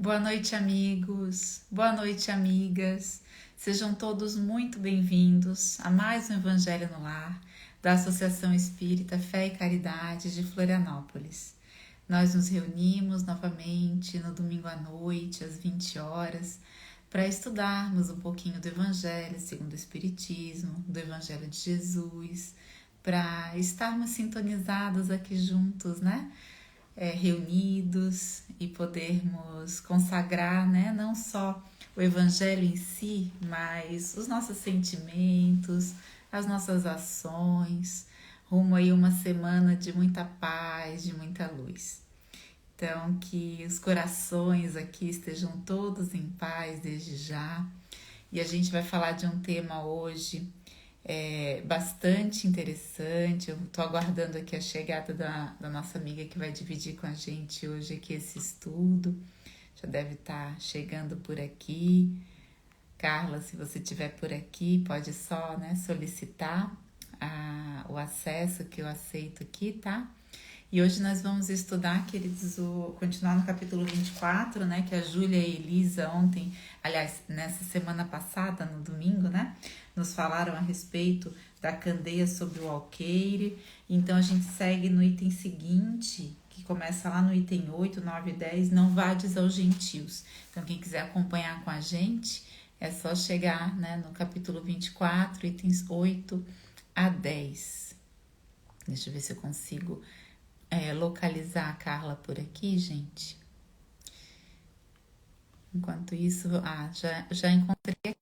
Boa noite, amigos. Boa noite, amigas. Sejam todos muito bem-vindos a mais um Evangelho no Lar da Associação Espírita Fé e Caridade de Florianópolis. Nós nos reunimos novamente no domingo à noite, às 20 horas, para estudarmos um pouquinho do Evangelho segundo o Espiritismo, do Evangelho de Jesus, para estarmos sintonizados aqui juntos, né? Reunidos e podermos consagrar, né, não só o Evangelho em si, mas os nossos sentimentos, as nossas ações, rumo aí uma semana de muita paz, de muita luz. Então, que os corações aqui estejam todos em paz desde já. E a gente vai falar de um tema hoje bastante interessante. Eu estou aguardando aqui a chegada da nossa amiga que vai dividir com a gente hoje aqui esse estudo. Já deve estar chegando por aqui. Carla, se você estiver por aqui, pode só, né, solicitar o acesso que eu aceito aqui, tá? E hoje nós vamos estudar, queridos, continuar no capítulo 24, né? Que a Júlia e a Elisa ontem, aliás, nessa semana passada, no domingo, né? Nos falaram a respeito da candeia sobre o alqueire. Então a gente segue no item seguinte, que começa lá no item 8, 9 e 10, não vades aos gentios. Então quem quiser acompanhar com a gente, é só chegar, né, no capítulo 24, itens 8 a 10. Deixa eu ver se eu consigo localizar a Carla por aqui, gente. Enquanto isso, já encontrei aqui.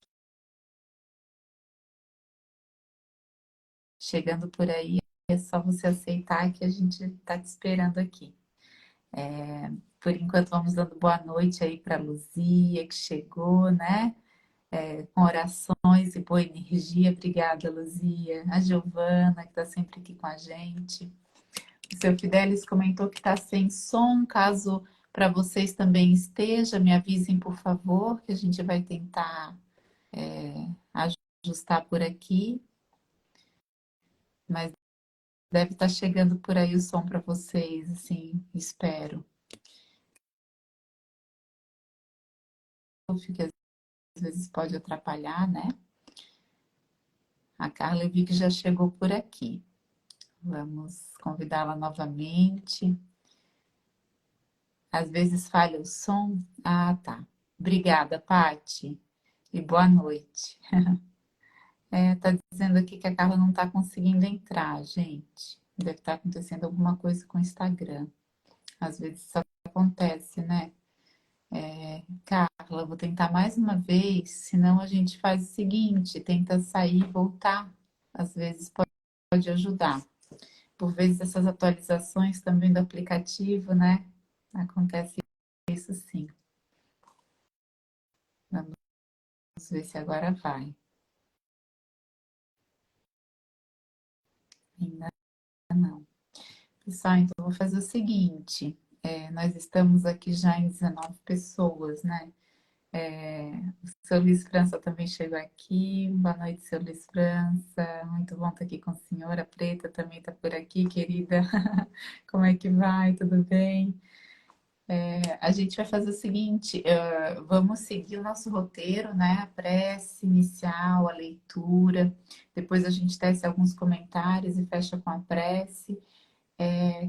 Chegando por aí, é só você aceitar que a gente está te esperando aqui. Por enquanto, vamos dando boa noite aí para a Luzia, que chegou, né? Com orações e boa energia. Obrigada, Luzia. A Giovana, que está sempre aqui com a gente. O seu Fidelis comentou que está sem som. Caso para vocês também esteja, me avisem, por favor, que a gente vai tentar ajustar por aqui. Mas deve estar chegando por aí o som para vocês, assim, espero. Que às vezes pode atrapalhar, né? A Carla eu vi que já chegou por aqui. Vamos convidá-la novamente. Às vezes falha o som. Ah, tá. Obrigada, Pati. E boa noite. Tá dizendo aqui que a Carla não tá conseguindo entrar, gente. Deve estar acontecendo alguma coisa com o Instagram. Às vezes isso acontece, né? Carla, vou tentar mais uma vez, senão a gente faz o seguinte, tenta sair e voltar. Às vezes pode ajudar. Por vezes essas atualizações também do aplicativo, né? Acontece isso sim. Vamos ver se agora vai. Ainda não. Pessoal, então eu vou fazer o seguinte. Nós estamos aqui já em 19 pessoas, né? O seu Luiz França também chegou aqui. Boa noite, seu Luiz França. Muito bom estar aqui com a senhora. Preta também está por aqui, querida. Como é que vai? Tudo bem? A gente vai fazer o seguinte: vamos seguir o nosso roteiro, né? A prece inicial, a leitura. Depois a gente tece alguns comentários e fecha com a prece.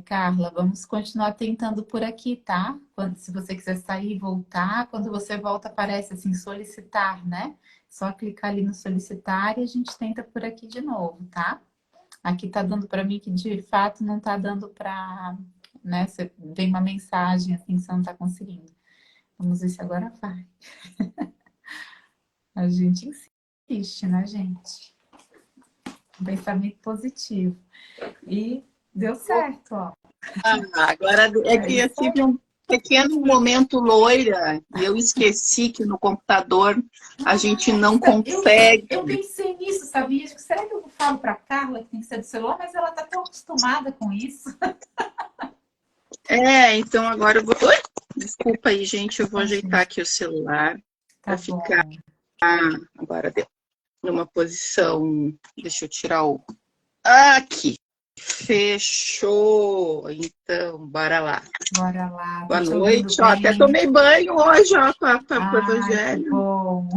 Carla, vamos continuar tentando por aqui, tá? Se você quiser sair e voltar, quando você volta, aparece assim, solicitar, né? Só clicar ali no solicitar e a gente tenta por aqui de novo, tá? Aqui tá dando para mim que de fato não tá dando para, né? Vem uma mensagem assim, você não tá conseguindo. Vamos ver se agora vai. A gente insiste, né, gente? Um pensamento positivo. E deu certo, ó. Agora é É que eu isso aí. tive um pequeno momento loira e eu esqueci que no computador a gente não Eu consegue. pensei nisso, sabia? Será que eu falo para Carla que tem que ser do celular? Mas ela tá tão acostumada com isso. Então agora eu vou. Oi? Desculpa aí, gente, eu vou ajeitar Imagina. aqui o celular Tá para ficar. bom. Agora deu. Numa posição. Deixa eu tirar o. Aqui. Fechou. Então, bora lá. Bora lá, tô Boa te ouvindo noite. Ó, até bem. tomei banho hoje, ó, com o Ai, que Evangelho. bom.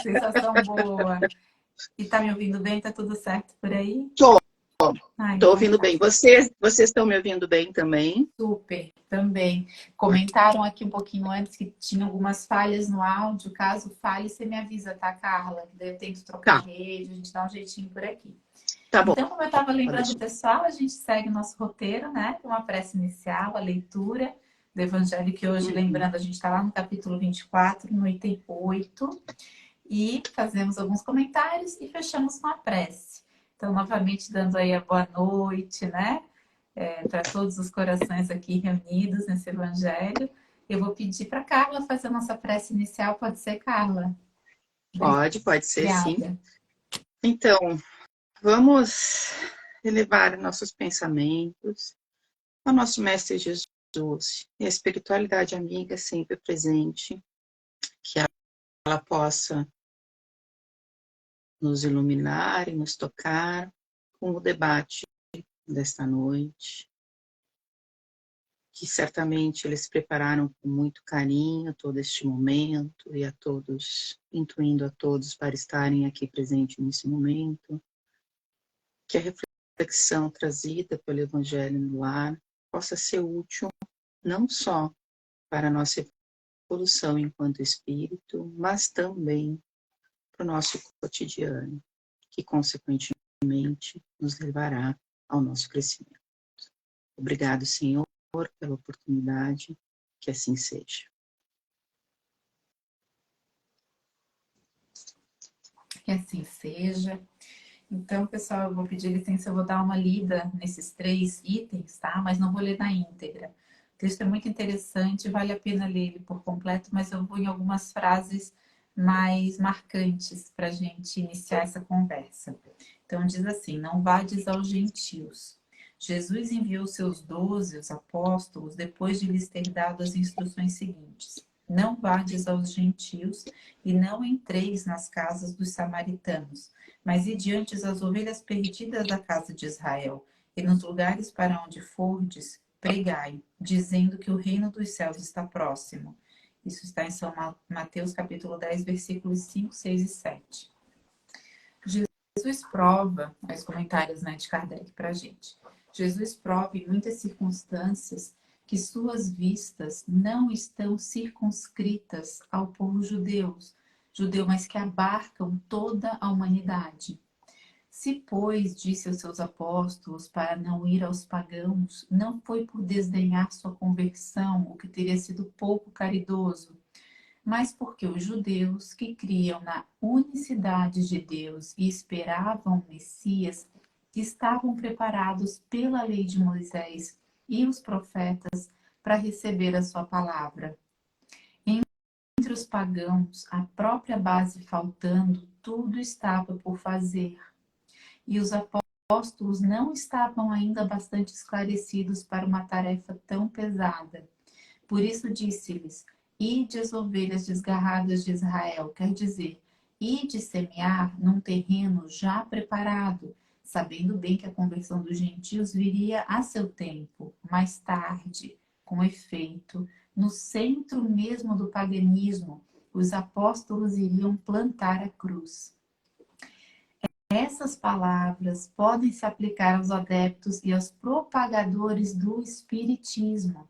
Sensação boa. E tá me ouvindo bem? Tá tudo certo por aí? Tô, Ah, tô então ouvindo tá. bem. Vocês estão me ouvindo bem também? Super, também. Comentaram aqui um pouquinho antes que tinha algumas falhas no áudio. Caso falhe, você me avisa, tá, Carla? Daí eu tento trocar a Tá, rede, a gente dá um jeitinho por aqui. tá bom. Então, como eu estava Pode lembrando, deixar. pessoal, a gente segue o nosso roteiro, né? Com uma prece inicial, a leitura do Evangelho, que hoje, Uhum. lembrando, a gente está lá no capítulo 24, no item 8, e fazemos alguns comentários e fechamos com a prece. Então, novamente, dando aí a boa noite, né? Para todos os corações aqui reunidos nesse Evangelho. Eu vou pedir para Carla fazer a nossa prece inicial. Pode ser, Carla? Pode ser sim. Obrigada. Então, vamos elevar nossos pensamentos ao nosso Mestre Jesus e a espiritualidade amiga sempre presente, que ela possa nos iluminar e nos tocar com o debate desta noite, que certamente eles prepararam com muito carinho todo este momento e a todos, intuindo a todos para estarem aqui presentes nesse momento, que a reflexão trazida pelo Evangelho no Lar possa ser útil não só para a nossa evolução enquanto espírito, mas também para o nosso cotidiano, que consequentemente nos levará ao nosso crescimento. Obrigado, Senhor, pela oportunidade, que assim seja. Que assim seja. Então, pessoal, eu vou pedir licença, eu vou dar uma lida nesses 3 itens, tá? Mas não vou ler na íntegra. O texto é muito interessante, vale a pena ler ele por completo, mas eu vou em algumas frases mais marcantes para a gente iniciar essa conversa. Então, diz assim: não vades aos gentios. Jesus enviou seus 12, os apóstolos, depois de lhes ter dado as instruções seguintes: não vades aos gentios e não entreis nas casas dos samaritanos, mas ide antes as ovelhas perdidas da casa de Israel, e nos lugares para onde fordes, pregai, dizendo que o reino dos céus está próximo. Isso está em São Mateus capítulo 10, versículos 5, 6 e 7. Jesus prova, os comentários, né, de Kardec para a gente. Jesus prova em muitas circunstâncias que suas vistas não estão circunscritas ao povo judeu, mas que abarcam toda a humanidade. Se, pois, disse aos seus apóstolos para não ir aos pagãos, não foi por desdenhar sua conversão, o que teria sido pouco caridoso, mas porque os judeus que criam na unicidade de Deus e esperavam o Messias estavam preparados pela lei de Moisés e os profetas para receber a sua palavra. Entre os pagãos, a própria base faltando, tudo estava por fazer. E os apóstolos não estavam ainda bastante esclarecidos para uma tarefa tão pesada. Por isso disse-lhes: ide as ovelhas desgarradas de Israel, quer dizer, ide semear num terreno já preparado, sabendo bem que a conversão dos gentios viria a seu tempo, mais tarde. Com efeito, no centro mesmo do paganismo, os apóstolos iriam plantar a cruz. Essas palavras podem se aplicar aos adeptos e aos propagadores do espiritismo.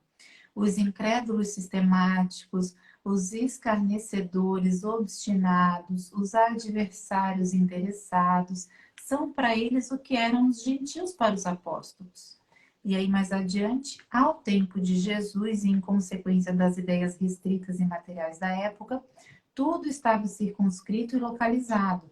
Os incrédulos sistemáticos, os escarnecedores obstinados, os adversários interessados, são para eles o que eram os gentios para os apóstolos. E aí, mais adiante, ao tempo de Jesus, e em consequência das ideias restritas e materiais da época, tudo estava circunscrito e localizado.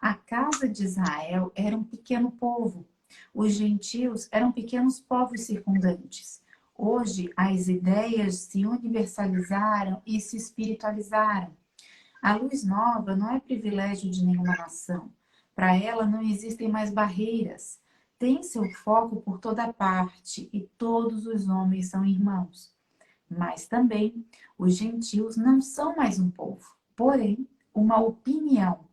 A casa de Israel era um pequeno povo. Os gentios eram pequenos povos circundantes. Hoje, as ideias se universalizaram e se espiritualizaram. A luz nova não é privilégio de nenhuma nação. Para ela não existem mais barreiras. Tem seu foco por toda parte e todos os homens são irmãos. Mas também os gentios não são mais um povo, porém uma opinião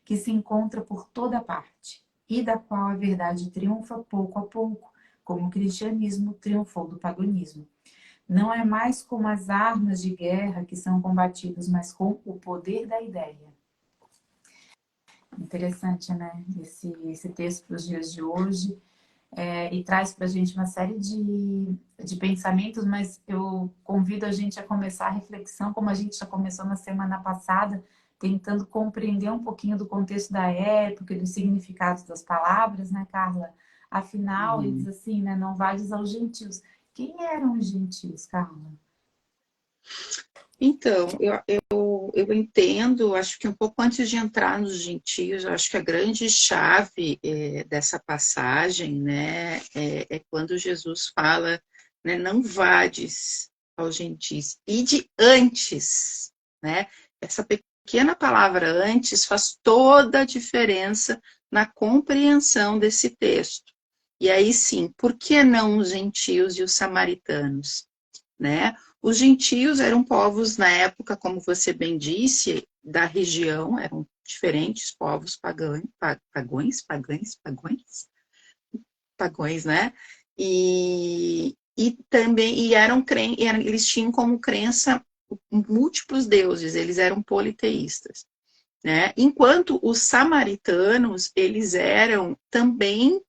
que se encontra por toda parte. e da qual a verdade triunfa pouco a pouco, como o cristianismo triunfou do paganismo. Não é mais com as armas de guerra que são combatidos, mas com o poder da ideia. Interessante, né? Esse texto para os dias de hoje. E traz para a gente uma série de pensamentos, mas eu convido a gente a começar a reflexão, como a gente já começou na semana passada, tentando compreender um pouquinho do contexto da época e dos significados das palavras, né, Carla? Afinal, ele diz Uhum. assim, né, não vades aos gentios. Quem eram os gentios, Carla? Então, eu entendo, acho que um pouco antes de entrar nos gentios, eu acho que a grande chave dessa passagem, né, é quando Jesus fala, né, não vades aos gentios, ide antes, né? Essa pequena palavra antes faz toda a diferença na compreensão desse texto. E aí sim, por que não os gentios e os samaritanos, né? Os gentios eram povos na época, como você bem disse, da região, eram diferentes povos pagões, né? E também eles tinham como crença múltiplos deuses, eles eram politeístas, né? Enquanto os samaritanos, eles eram também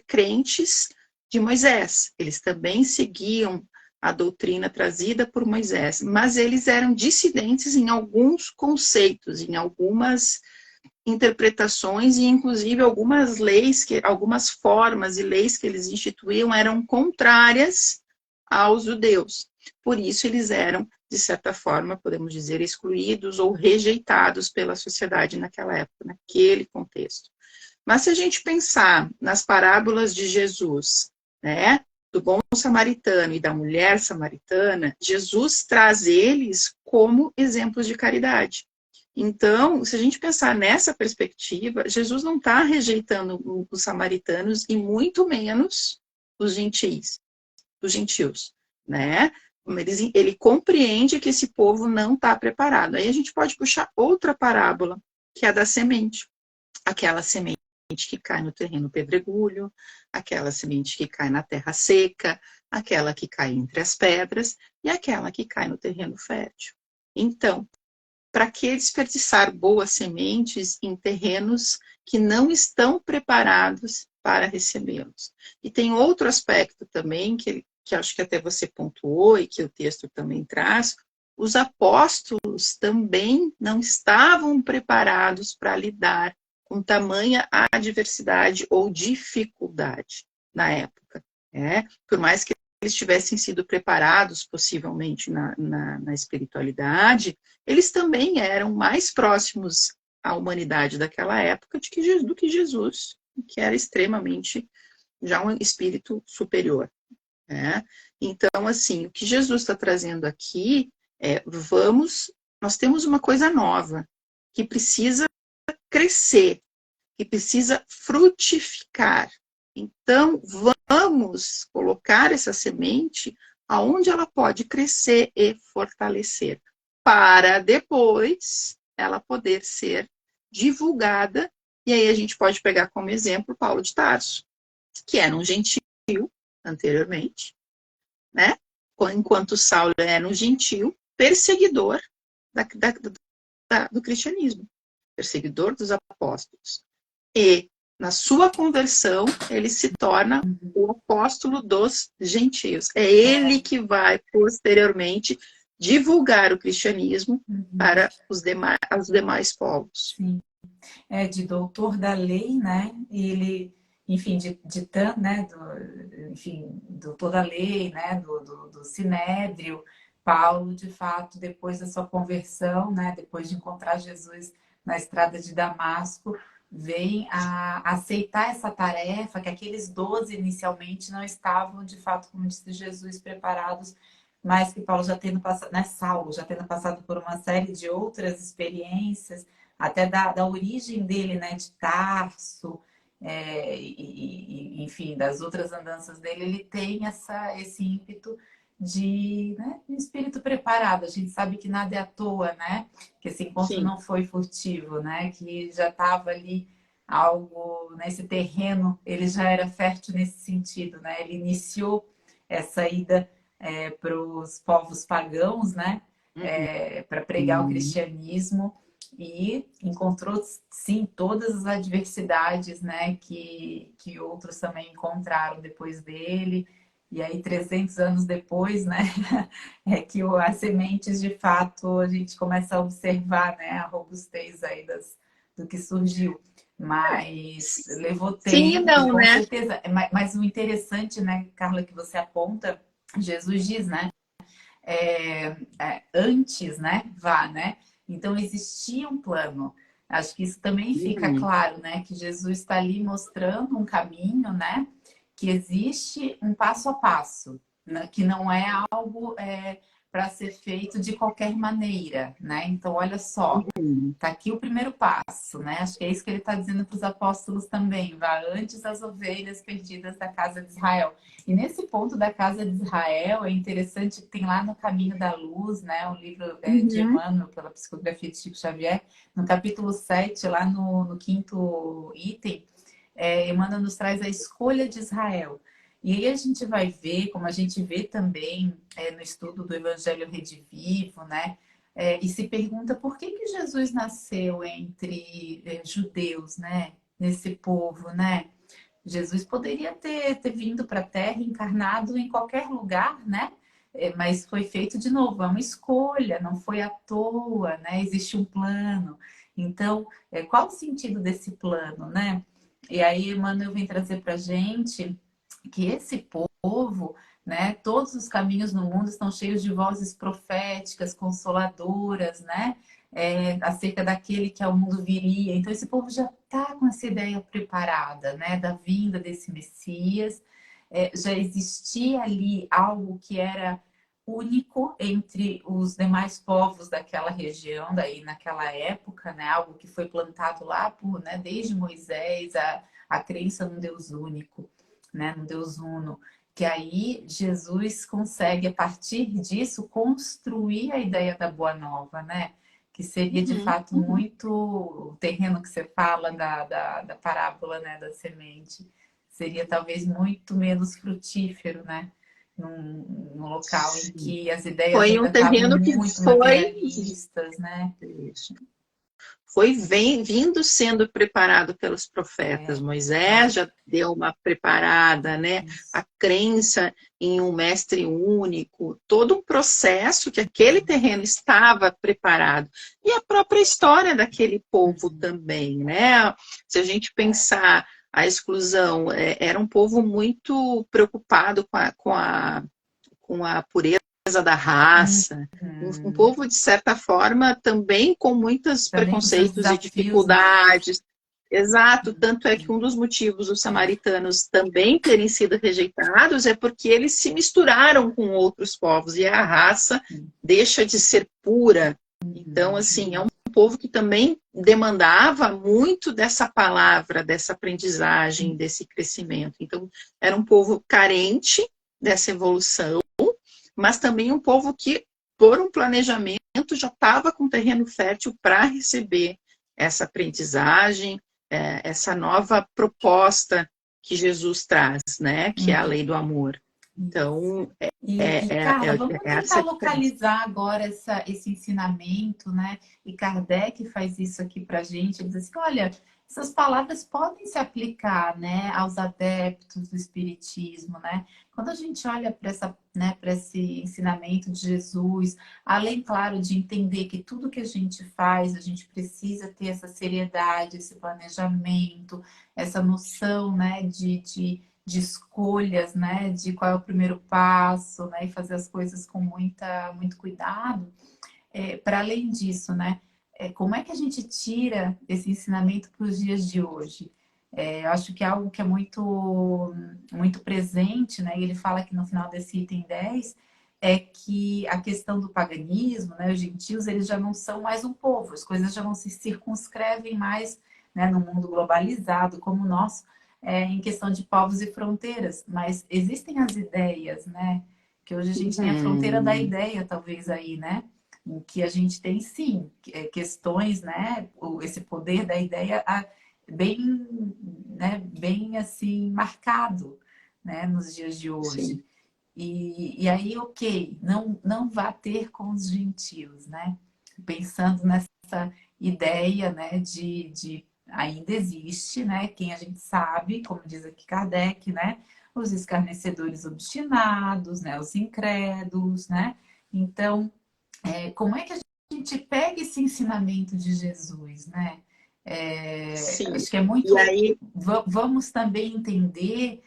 crentes de Moisés, eles também seguiam a doutrina trazida por Moisés, mas eles eram dissidentes em alguns conceitos, em algumas interpretações e inclusive algumas leis, algumas formas e leis que eles instituíam eram contrárias aos judeus. Por isso eles eram, de certa forma, podemos dizer, excluídos ou rejeitados pela sociedade naquela época, naquele contexto. Mas se a gente pensar nas parábolas de Jesus, né, do bom samaritano e da mulher samaritana, Jesus traz eles como exemplos de caridade. Então, se a gente pensar nessa perspectiva, Jesus não está rejeitando os samaritanos e muito menos os gentios, né? Ele compreende que esse povo não está preparado. Aí a gente pode puxar outra parábola, que é a da semente. Aquela semente que cai no terreno pedregulho, aquela semente que cai na terra seca, aquela que cai entre as pedras e aquela que cai no terreno fértil. Então, para que desperdiçar boas sementes em terrenos que não estão preparados para recebê-los? E tem outro aspecto também, que acho que até você pontuou e que o texto também traz, os apóstolos também não estavam preparados para lidar com tamanha adversidade ou dificuldade na época. Por mais que eles tivessem sido preparados, possivelmente, na espiritualidade, eles também eram mais próximos à humanidade daquela época do que Jesus, que era extremamente já um espírito superior. Né? Então, assim, o que Jesus está trazendo aqui nós temos uma coisa nova, que precisa crescer, que precisa frutificar. Então, vamos colocar essa semente aonde ela pode crescer e fortalecer, para depois ela poder ser divulgada. E aí a gente pode pegar como exemplo Paulo de Tarso, que era um gentio anteriormente, né? Enquanto Saulo era um gentio perseguidor do cristianismo, perseguidor dos apóstolos. E, na sua conversão, ele se torna o apóstolo dos gentios. É ele que vai, posteriormente, divulgar o cristianismo para os demais povos. Sim. De doutor da lei, né? E ele, enfim, né? Enfim, doutor da lei, né? Do Sinédrio. Paulo, de fato, depois da sua conversão, né? Depois de encontrar Jesus na estrada de Damasco, vem a aceitar essa tarefa que aqueles 12 inicialmente não estavam, de fato, como disse Jesus, preparados, mas que Paulo já tendo passado, né? Saulo já tendo passado por uma série de outras experiências, até da origem dele, né, de Tarso, enfim, das outras andanças dele, ele tem esse ímpeto de, né, um espírito preparado. A gente sabe que nada é à toa, né? Que esse encontro Sim. não foi furtivo, né? Que já estava ali algo, né, esse terreno, ele já era fértil nesse sentido, né? Ele iniciou essa ida para os povos pagãos, né? Para pregar o Uhum. cristianismo e encontrou, sim, todas as adversidades, né? Que outros também encontraram depois dele. E aí, 300 anos depois, né? É que as sementes, de fato, a gente começa a observar, né? A robustez aí do que surgiu. Mas levou Sim e tempo, não, com né? certeza. Mas o interessante, né, Carla, que você aponta, Jesus diz, né? Antes, né? Vá, né? Então existia um plano. Acho que isso também fica Uhum. claro, né? Que Jesus está ali mostrando um caminho, né? Que existe um passo a passo, né? Que não é algo para ser feito de qualquer maneira, né? Então, olha só, Uhum. tá aqui o primeiro passo, né? Acho que é isso que ele está dizendo para os apóstolos também. Vá antes as ovelhas perdidas da casa de Israel. E nesse ponto da casa de Israel, é interessante que tem lá no Caminho da Luz, né? Um livro de Uhum. Emmanuel, pela psicografia de Chico Xavier, no capítulo 7, lá no quinto item, Emmanuel nos traz a escolha de Israel. E aí a gente vai ver, como a gente vê também no estudo do Evangelho Redivivo, né? E se pergunta por que Jesus nasceu entre judeus, né? Nesse povo, né? Jesus poderia ter vindo para a Terra encarnado em qualquer lugar, né? Mas foi feito de novo, é uma escolha, não foi à toa, né? Existe um plano. Então, qual o sentido desse plano, né? E aí, Emmanuel vem trazer para a gente que esse povo, né, todos os caminhos no mundo estão cheios de vozes proféticas, consoladoras, né, acerca daquele que ao mundo viria. Então, esse povo já está com essa ideia preparada, né, da vinda desse Messias. Já existia ali algo que era único entre os demais povos daquela região, daí naquela época, né, algo que foi plantado lá por, né, desde Moisés, a crença num Deus único, né, no Deus Uno, que aí Jesus consegue, a partir disso, construir a ideia da Boa Nova, né? Que seria de Uhum. fato Uhum. muito o terreno que você fala da parábola, né, da semente. Seria talvez muito menos frutífero, né? Num local em Sim. que as ideias Foi um ainda estavam terreno que muito foi materialistas, né? vindo sendo preparado pelos profetas. É, Moisés já deu uma preparada, né? isso. A crença em um mestre único, todo um processo que aquele terreno estava preparado. E a própria história daquele povo Uhum. também, né? Se a gente pensar a exclusão, era um povo muito preocupado com a pureza da raça, um Uhum. povo, de certa forma, também com muitos Também com seus preconceitos e desafios, né? dificuldades. Exato, tanto é que um dos motivos dos samaritanos também terem sido rejeitados é porque eles se misturaram com outros povos e a raça deixa de ser pura. Então, assim, é um povo que também demandava muito dessa palavra, dessa aprendizagem, desse crescimento. Então, era um povo carente dessa evolução, mas também um povo que, por um planejamento, já estava com terreno fértil para receber essa aprendizagem, essa nova proposta que Jesus traz, né? Que é a Uhum. lei do amor. Então, Carla, vamos é tentar essa a diferença. localizar agora esse ensinamento, né? E Kardec faz isso aqui para a gente. Ele diz assim: olha, essas palavras podem se aplicar, né, aos adeptos do Espiritismo, né? Quando a gente olha para né, para esse ensinamento de Jesus, além, claro, de entender que tudo que a gente faz, a gente precisa ter essa seriedade, esse planejamento, essa noção, né, de escolhas, né, de qual é o primeiro passo, né, e fazer as coisas com muito cuidado. Para além disso, né, como é que a gente tira esse ensinamento para os dias de hoje? Eu acho que é algo que é muito presente, né, e ele fala aqui no final desse item 10, é que a questão do paganismo, né, os gentios, eles já não são mais um povo, as coisas já não se circunscrevem mais, né, no mundo globalizado como o nosso, em questão de povos e fronteiras, mas existem as ideias, né? Que hoje a gente tem a fronteira da Uhum. ideia, talvez aí, né? Em que a gente tem sim questões, né? Esse poder da ideia bem, né, bem assim, marcado, né, nos dias de sim, hoje. E aí, ok, não vá ter com os gentios, né? Pensando nessa ideia, né, de ainda existe, né, quem a gente sabe, como diz aqui Kardec, né, os escarnecedores obstinados, né, os incrédulos, né? Então, como é que a gente pega esse ensinamento de Jesus, né? sim. Acho que é E muito. aí, Vamos também entender,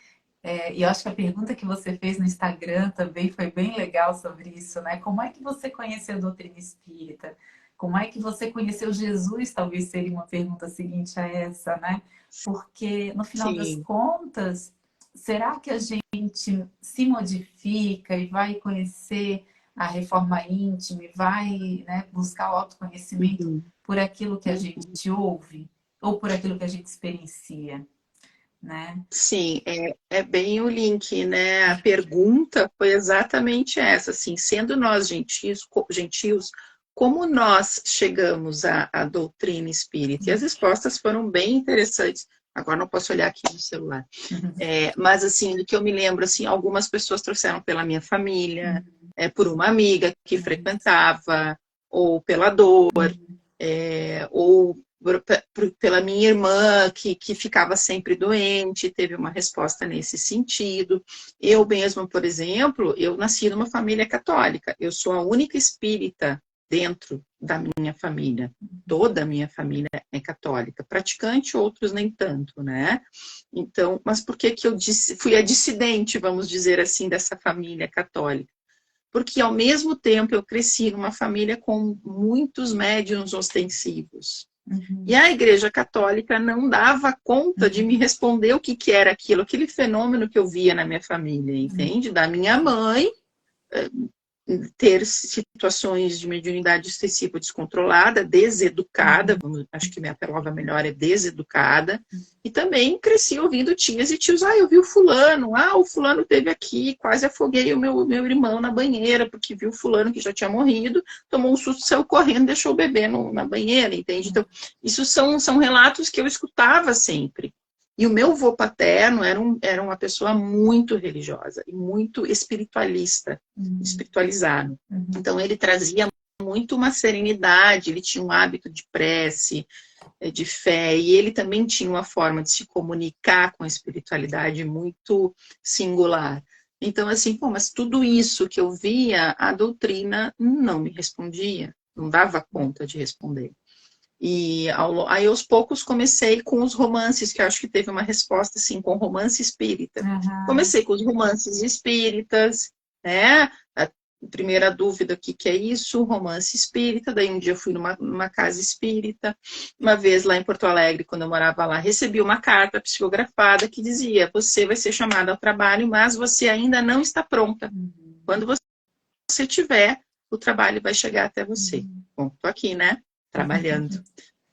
e eu acho que a pergunta que você fez no Instagram também foi bem legal sobre isso, né? Como é que você conheceu a doutrina espírita? Como é que você conheceu Jesus? Talvez seria uma pergunta seguinte a essa, né? Porque, no final das sim, contas, será que a gente se modifica e vai conhecer a reforma íntima e vai, né, buscar o autoconhecimento uhum, por aquilo que a uhum. gente ouve ou por aquilo que a gente experiencia, né? Sim, é bem o link, né? A pergunta foi exatamente essa, assim, sendo nós gentios, gentios, como nós chegamos à doutrina espírita? E as respostas foram bem interessantes. Agora não posso olhar aqui no celular. Mas, assim, do que eu me lembro, assim, algumas pessoas trouxeram pela minha família, por uma amiga que frequentava, ou pela dor, ou pela minha irmã, que ficava sempre doente, teve uma resposta nesse sentido. Eu mesma, por exemplo, eu nasci numa família católica, eu sou a única espírita dentro da minha família. Toda a minha família é católica, praticante, outros nem tanto, né? Então, mas por que que eu fui a dissidente, vamos dizer assim, dessa família católica? Porque ao mesmo tempo eu cresci numa família com muitos médiuns ostensivos. E Uhum, a Igreja Católica não dava conta de me uhum, responder o que, que era aquilo, aquele fenômeno que eu via na minha família, uhum, entende? Da minha mãe ter situações de mediunidade excessiva descontrolada, deseducada, uhum, acho que minha palavra melhor é deseducada, e também cresci ouvindo tias e tios, eu vi o fulano teve aqui, quase afoguei o meu irmão na banheira, porque viu o fulano que já tinha morrido, tomou um susto, saiu correndo, deixou o bebê na banheira, entende? Então, isso são relatos que eu escutava sempre. E o meu avô paterno era uma pessoa muito religiosa e muito espiritualista, uhum, espiritualizado. uhum, Então, ele trazia muito uma serenidade, ele tinha um hábito de prece, de fé, e ele também tinha uma forma de se comunicar com a espiritualidade muito singular. Então, assim, pô, mas tudo isso que eu via, a doutrina não me respondia, não dava conta de responder. E aí, aos poucos, comecei com os romances, que eu acho que teve uma resposta, assim, com romance espírita. aham, Comecei com os romances espíritas, né? A primeira dúvida, o que, que é isso? Romance espírita. Daí um dia eu fui numa casa espírita. Uma vez lá em Porto Alegre, quando eu morava lá, recebi uma carta psicografada que dizia: você vai ser chamada ao trabalho, mas você ainda não está pronta. uhum, Quando você tiver, o trabalho vai chegar até você. uhum, Bom, tô aqui, né? Trabalhando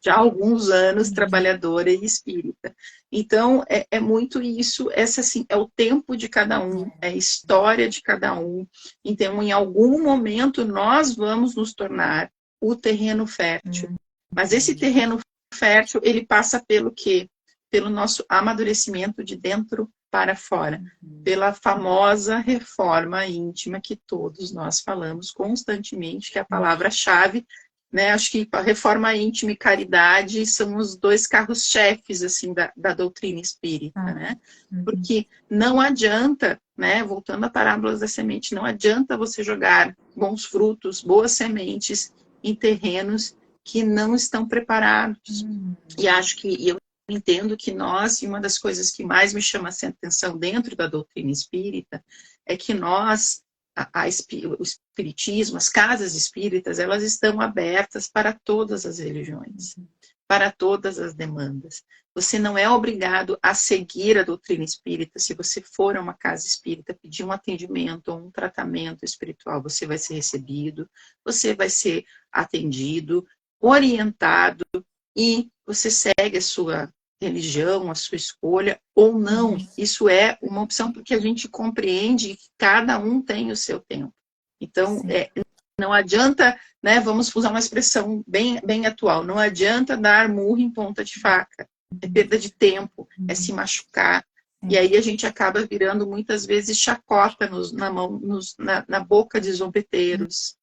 já há alguns anos, uhum, trabalhadora e espírita. Então, é muito isso, essa assim, é o tempo de cada um, é a história de cada um. Então, em algum momento, nós vamos nos tornar o terreno fértil. Mas esse uhum, terreno fértil, ele passa pelo quê? Pelo nosso amadurecimento de dentro para fora, uhum. pela famosa reforma íntima que todos nós falamos constantemente, que é a palavra-chave, né? Acho que a reforma íntima e caridade são os dois carros-chefes assim da doutrina espírita, Ah, né? uhum, Porque não adianta, né? Voltando à parábola da semente, não adianta você jogar bons frutos, boas sementes em terrenos que não estão preparados. uhum, E acho que eu entendo que nós, e uma das coisas que mais me chama a atenção dentro da doutrina espírita, é que nós, o espiritismo, as casas espíritas, elas estão abertas para todas as religiões, para todas as demandas. Você não é obrigado a seguir a doutrina espírita se você for a uma casa espírita pedir um atendimento ou um tratamento espiritual. Você vai ser recebido, você vai ser atendido, orientado, e você segue a sua religião, a sua escolha, ou não. uhum. Isso é uma opção porque a gente compreende que cada um tem o seu tempo. Então, Sim. não adianta, né, vamos usar uma expressão bem atual, não adianta dar murro em ponta de faca. é perda de tempo, é se machucar. E aí a gente acaba virando muitas vezes chacota na boca de zombeteiros,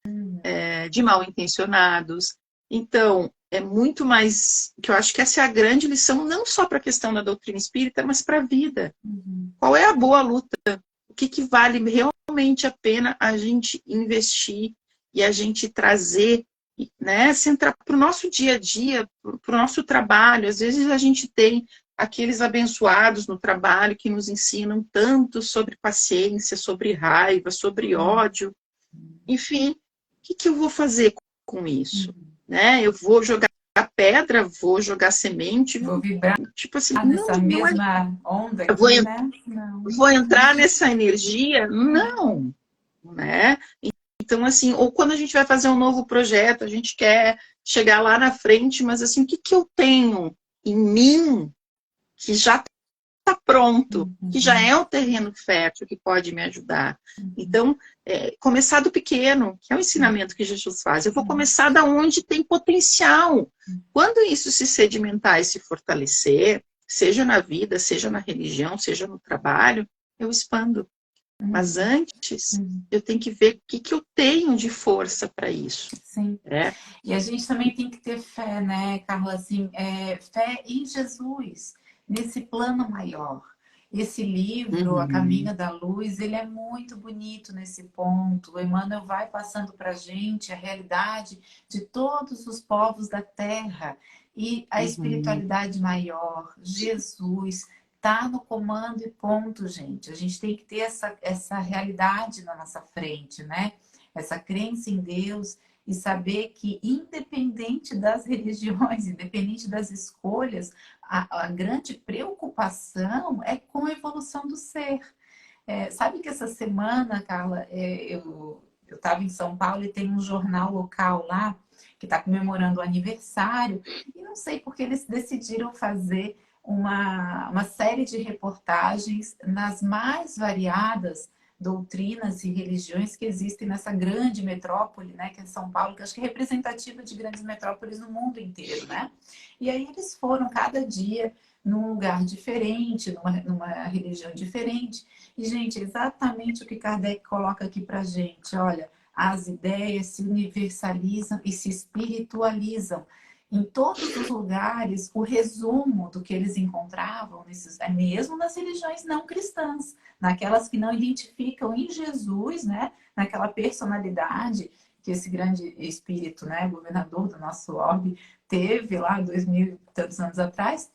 de mal intencionados. Então, é muito mais, que eu acho que essa é a grande lição, não só para a questão da doutrina espírita, mas para a vida. Qual é a boa luta? O que vale realmente a pena a gente investir e a gente trazer, né, centrar para o nosso dia a dia, para o nosso trabalho. Às vezes a gente tem aqueles abençoados no trabalho que nos ensinam tanto sobre paciência, sobre raiva, sobre ódio. Enfim, o que eu vou fazer com isso? Né? Eu vou jogar pedra, vou jogar semente, Vou vibrar tipo assim, nessa não é. mesma onda Eu vou, aqui, né? Não. vou entrar nessa energia? Não, né? Então, assim, ou quando a gente vai fazer um novo projeto, a gente quer chegar lá na frente, mas assim, o que eu tenho em mim que já está pronto, que já é um terreno fértil que pode me ajudar? Então, começar do pequeno, que é o ensinamento que Jesus faz. Eu vou começar da onde tem potencial. Quando isso se sedimentar e se fortalecer, seja na vida, seja na religião, seja no trabalho, eu expando. Mas antes, eu tenho que ver o que eu tenho de força para isso. Sim. E a gente também tem que ter fé, né, Carla? Assim, fé em Jesus, nesse plano maior. Esse livro, A Caminho da Luz, ele é muito bonito nesse ponto. O Emmanuel vai passando para a gente a realidade de todos os povos da Terra e a espiritualidade maior, Jesus, está no comando e ponto, gente. A gente tem que ter essa realidade na nossa frente, né? Essa crença em Deus e saber que, independente das religiões, independente das escolhas, a grande preocupação é com a evolução do ser. Sabe que essa semana, Carla, eu estava em São Paulo e tem um jornal local lá que está comemorando o aniversário e não sei porque eles decidiram fazer uma série de reportagens nas mais variadas doutrinas e religiões que existem nessa grande metrópole, né, que é São Paulo, que acho que é representativa de grandes metrópoles no mundo inteiro, né? E aí eles foram cada dia num lugar diferente, numa religião diferente. E, gente, exatamente o que Kardec coloca aqui pra gente, olha, as ideias se universalizam e se espiritualizam. Em todos os lugares, o resumo do que eles encontravam, mesmo nas religiões não cristãs, naquelas que não identificam em Jesus, né, naquela personalidade que esse grande espírito, né, governador do nosso orbe, teve lá 2000 e tantos anos atrás.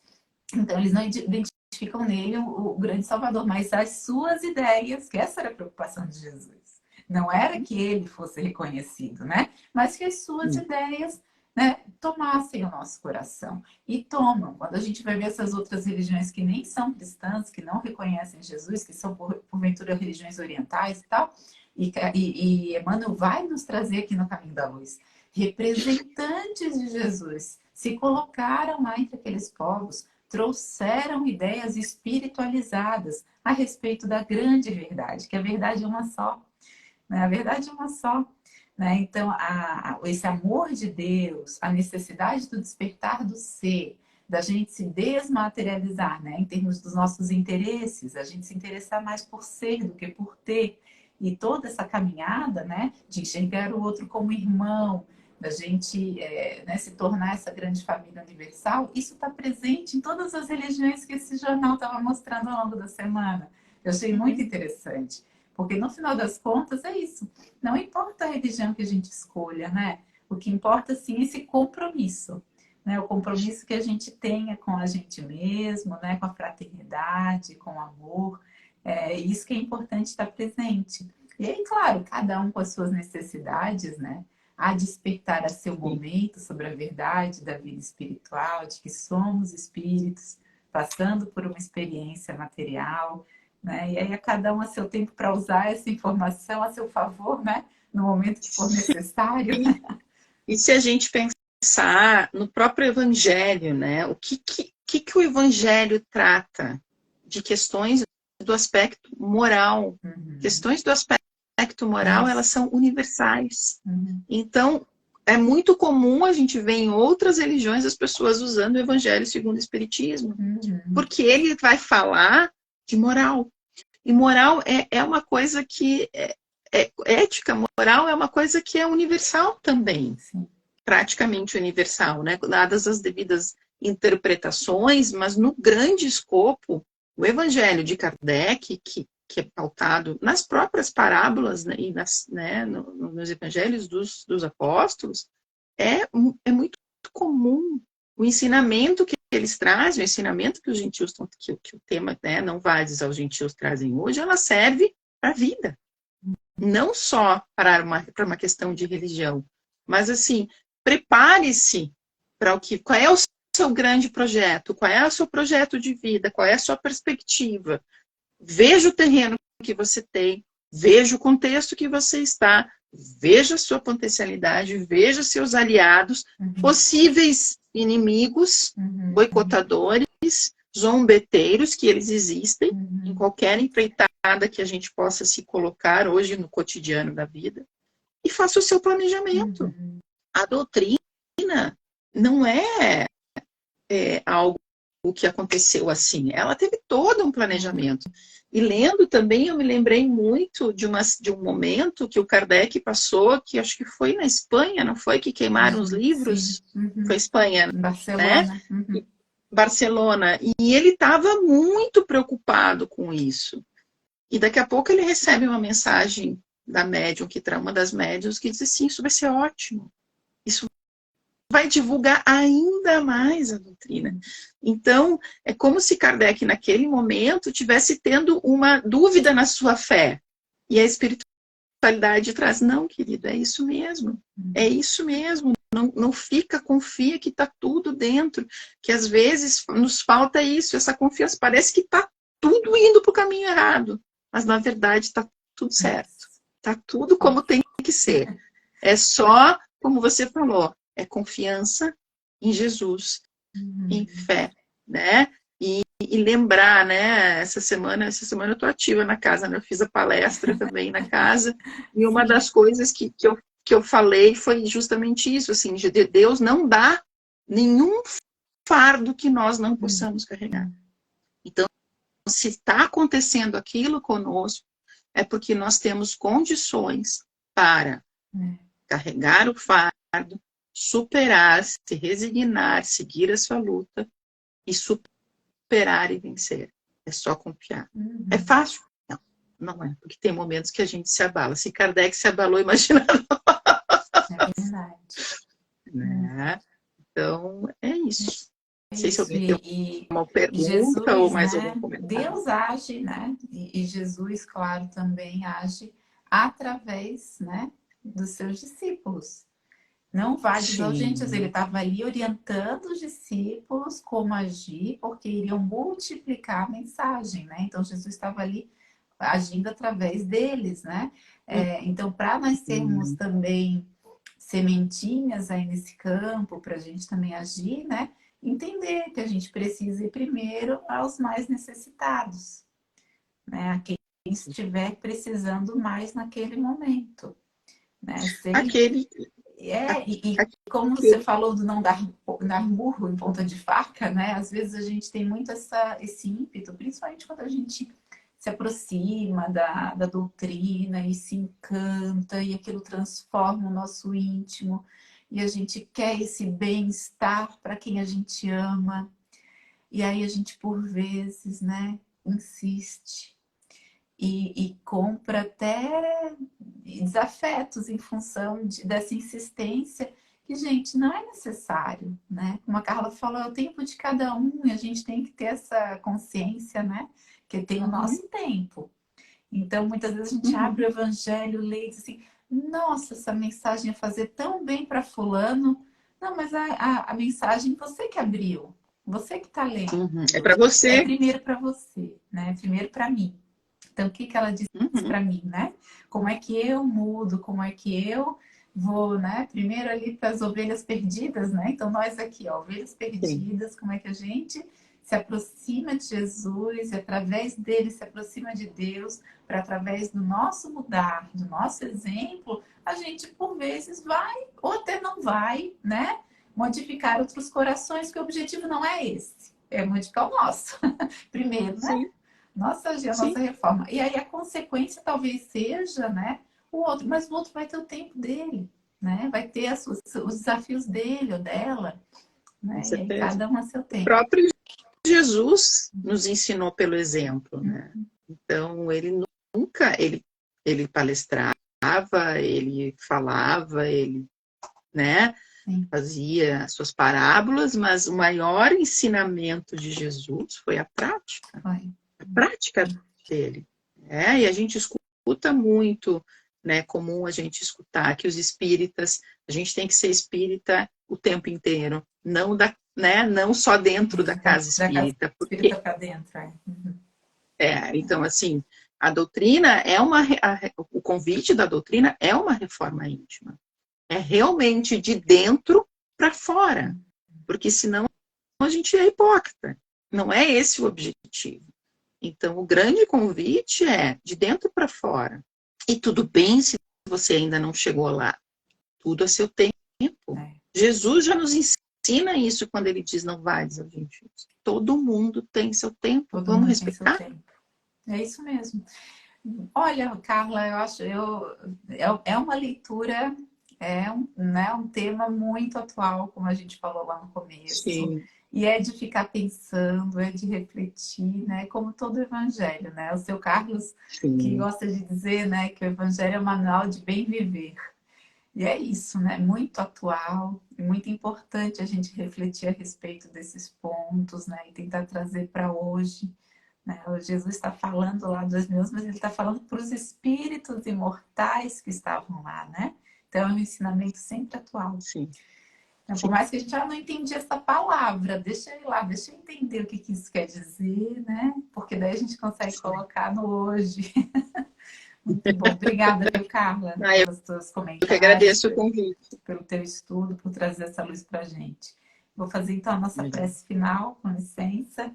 Então, eles não identificam nele o grande salvador, mas as suas ideias, que essa era a preocupação de Jesus. Não era que ele fosse reconhecido, né? Mas que as suas ideias, né, tomassem o nosso coração. E tomam. Quando a gente vai ver essas outras religiões que nem são cristãs, que não reconhecem Jesus, que são, porventura, religiões orientais e tal, e Emmanuel vai nos trazer aqui no Caminho da Luz. Representantes de Jesus se colocaram lá entre aqueles povos, trouxeram ideias espiritualizadas a respeito da grande verdade, que a verdade é uma só. Né? A verdade é uma só. Né? Então, esse amor de Deus, a necessidade do despertar do ser, da gente se desmaterializar, né? Em termos dos nossos interesses, a gente se interessar mais por ser do que por ter. E toda essa caminhada, né, de enxergar o outro como irmão, da gente né, se tornar essa grande família universal, isso está presente em todas as religiões que esse jornal estava mostrando ao longo da semana. Eu achei muito interessante. Porque no final das contas é isso. Não importa a religião que a gente escolha, né? O que importa sim é esse compromisso, né? O compromisso que a gente tenha com a gente mesmo, né? Com a fraternidade, com o amor. Isso que é importante estar presente. E aí, claro, cada um com as suas necessidades, né? A despertar a seu momento sobre a verdade da vida espiritual, de que somos espíritos passando por uma experiência material. Né? E aí a cada um a seu tempo para usar essa informação a seu favor, né? No momento que for necessário. E se a gente pensar no próprio Evangelho, né? O que o Evangelho trata de questões do aspecto moral? Questões do aspecto moral, elas são universais. Então, é muito comum a gente ver em outras religiões as pessoas usando o Evangelho segundo o Espiritismo, porque ele vai falar de moral. E moral é uma coisa que ética, moral é uma coisa que é universal também. Sim. Praticamente universal, né? Dadas as devidas interpretações, mas no grande escopo, o Evangelho de Kardec, que é pautado nas próprias parábolas, né, e nos Evangelhos dos apóstolos, é muito comum. O ensinamento que eles trazem, o ensinamento que os gentios, que o tema, né, não vades aos gentios trazem hoje, ela serve para a vida. Não só para uma questão de religião, mas assim, prepare-se para qual é o seu grande projeto, qual é o seu projeto de vida, qual é a sua perspectiva. Veja o terreno que você tem, veja o contexto que você está, veja a sua potencialidade, veja seus aliados, possíveis inimigos, boicotadores, zombeteiros, que eles existem em qualquer empreitada que a gente possa se colocar hoje no cotidiano da vida, e faça o seu planejamento. A doutrina não é algo que aconteceu assim. Ela teve todo um planejamento. E lendo também, eu me lembrei muito de um momento que o Kardec passou, que acho que foi na Espanha, não foi? Que queimaram os livros? Foi Espanha, Barcelona. né? Barcelona. E ele estava muito preocupado com isso. E daqui a pouco ele recebe uma mensagem da médium, uma das médiums, que diz assim, isso vai ser ótimo. Isso vai divulgar ainda mais a doutrina. Então, é como se Kardec, naquele momento, tivesse tendo uma dúvida na sua fé. E a espiritualidade traz, não, querido, é isso mesmo. É isso mesmo. Não confia que está tudo dentro. Que às vezes nos falta isso, essa confiança. Parece que está tudo indo para o caminho errado. Mas, na verdade, está tudo certo. Está tudo como tem que ser. É só, como você falou, é confiança em Jesus, em fé, né? E lembrar, né? Essa semana eu estou ativa na casa, né? Eu fiz a palestra também na casa, e uma das coisas que eu falei foi justamente isso, assim, de Deus não dá nenhum fardo que nós não possamos carregar. Então, se está acontecendo aquilo conosco, é porque nós temos condições para carregar o fardo, superar, se resignar, seguir a sua luta e superar e vencer. É só confiar. É fácil? Não é, porque tem momentos que a gente se abala. Se Kardec se abalou, imagina nós. É verdade. Né? Então, é isso. Não sei se Isso, alguém tem uma pergunta Jesus, ou mais né? algum comentário. Deus age, né? E Jesus, claro, também age através, né, dos seus discípulos. Não vai dizer aos gentios, ele estava ali orientando os discípulos como agir, porque iriam multiplicar a mensagem, né? Então Jesus estava ali agindo através deles, né? Então, para nós termos também sementinhas aí nesse campo, para a gente também agir, né? Entender que a gente precisa ir primeiro aos mais necessitados, né? A quem estiver precisando mais naquele momento, né? Como você falou do não dar murro em ponta de faca, né? Às vezes a gente tem muito esse ímpeto, principalmente quando a gente se aproxima da doutrina e se encanta e aquilo transforma o nosso íntimo e a gente quer esse bem-estar para quem a gente ama. E aí a gente, por vezes, né, insiste e compra até desafetos em função dessa insistência que, gente, não é necessário, né? Como a Carla falou, é o tempo de cada um e a gente tem que ter essa consciência, né? Que tem o nosso tempo. Então, muitas vezes a gente abre o evangelho, lê e diz assim, nossa, essa mensagem ia fazer tão bem para fulano. Não, mas a mensagem você que abriu, você que está lendo. É para você. É primeiro para você, né? Primeiro para mim. Então, o que ela diz para mim, né? Como é que eu mudo, como é que eu vou, né? Primeiro ali para as ovelhas perdidas, né? Então, nós aqui, ó, ovelhas perdidas, como é que a gente se aproxima de Jesus e através dele se aproxima de Deus, para através do nosso mudar, do nosso exemplo, a gente por vezes vai ou até não vai, né, modificar outros corações, que o objetivo não é esse, é modificar o nosso. Primeiro, né? Sim, A nossa sim, reforma. E aí a consequência talvez seja, né, o outro, mas o outro vai ter o tempo dele, né? Vai ter os desafios dele ou dela, com né? E aí certeza. cada um a seu O tempo. próprio Jesus nos ensinou pelo exemplo, né? Então, ele nunca, ele palestrava, ele falava, ele, né, Sim, fazia suas parábolas, mas o maior ensinamento de Jesus foi vai. a prática dele. E a gente escuta muito, né, comum a gente escutar que os espíritas, a gente tem que ser espírita o tempo inteiro, não né, não só dentro da casa Da casa espírita, porque espírita para dentro. É. Uhum. então assim, a doutrina é o convite da doutrina é uma reforma íntima. É realmente de dentro para fora, porque senão a gente é hipócrita. Não é esse o objetivo. Então, o grande convite é de dentro para fora. E tudo bem se você ainda não chegou lá. Tudo a seu tempo. É. Jesus já nos ensina isso quando ele diz não vades aos gentios. Todo mundo tem seu tempo. Todo Vamos mundo tem seu respeitar? tempo. É isso mesmo. Olha, Carla, eu acho, é uma leitura, né, um tema muito atual, como a gente falou lá no começo, Sim, e é de ficar pensando, é de refletir, né, como todo o evangelho, né? O seu Carlos, que sim, gosta de dizer, né, que o evangelho é um manual de bem viver. E é isso, né? Muito atual e muito importante a gente refletir a respeito desses pontos, né? E tentar trazer para hoje, né? O Jesus está falando lá dos meus, mas ele está falando para os espíritos imortais que estavam lá, né? Então é um ensinamento sempre atual. sim, Então, por sim. mais que a gente já não entendi essa palavra, deixa eu ir lá, deixa eu entender o que, que isso quer dizer, né? Porque daí a gente consegue Sim. colocar no hoje. Muito bom. Obrigada, viu, Carla, Ah, pelos teus eu que comentários, agradeço o convite. pelo teu estudo, por trazer essa luz para a gente. Vou fazer então a nossa Obrigada. prece final, com licença.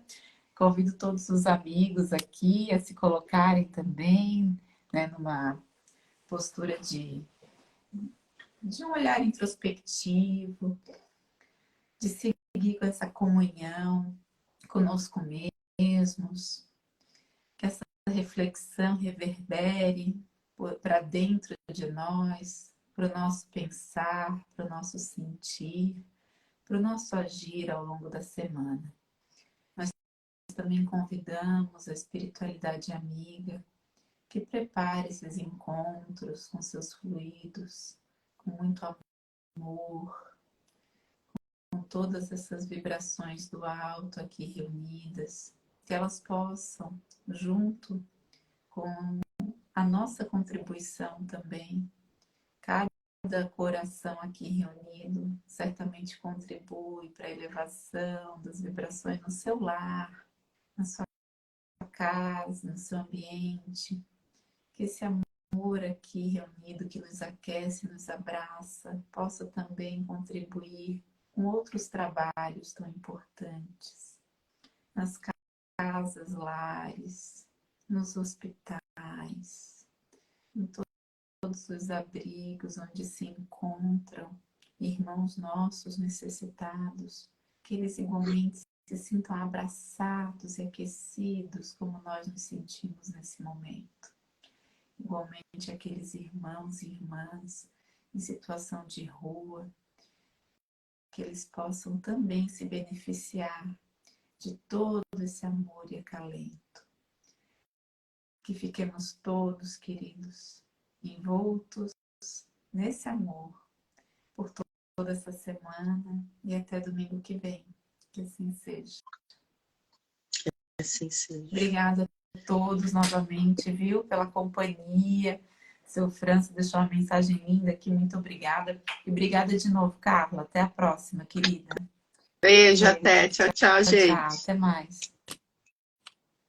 Convido todos os amigos aqui a se colocarem também, né, numa postura de um olhar introspectivo, de seguir com essa comunhão conosco mesmos, que essa reflexão reverbere para dentro de nós, para o nosso pensar, para o nosso sentir, para o nosso agir ao longo da semana. Nós também convidamos a espiritualidade amiga que prepare esses encontros com seus fluidos, com muito amor, com todas essas vibrações do alto aqui reunidas, que elas possam, junto com a nossa contribuição também, cada coração aqui reunido certamente contribui para a elevação das vibrações no seu lar, na sua casa, no seu ambiente, que esse amor aqui reunido, que nos aquece, nos abraça, possa também contribuir com outros trabalhos tão importantes, nas casas, lares, nos hospitais, em todos os abrigos onde se encontram irmãos nossos necessitados, que eles igualmente se sintam abraçados e aquecidos como nós nos sentimos nesse momento. Igualmente aqueles irmãos e irmãs em situação de rua, que eles possam também se beneficiar de todo esse amor e acalento. Que fiquemos todos, queridos, envoltos nesse amor por toda essa semana e até domingo que vem. Que assim seja. Assim seja. Obrigada a todos novamente, viu, pela companhia. Seu França deixou uma mensagem linda aqui, muito obrigada. E obrigada de novo, Carla. Até a próxima, querida. Beijo, Beijo. até. Tchau, tchau, Tchau, tchau. gente. Até mais.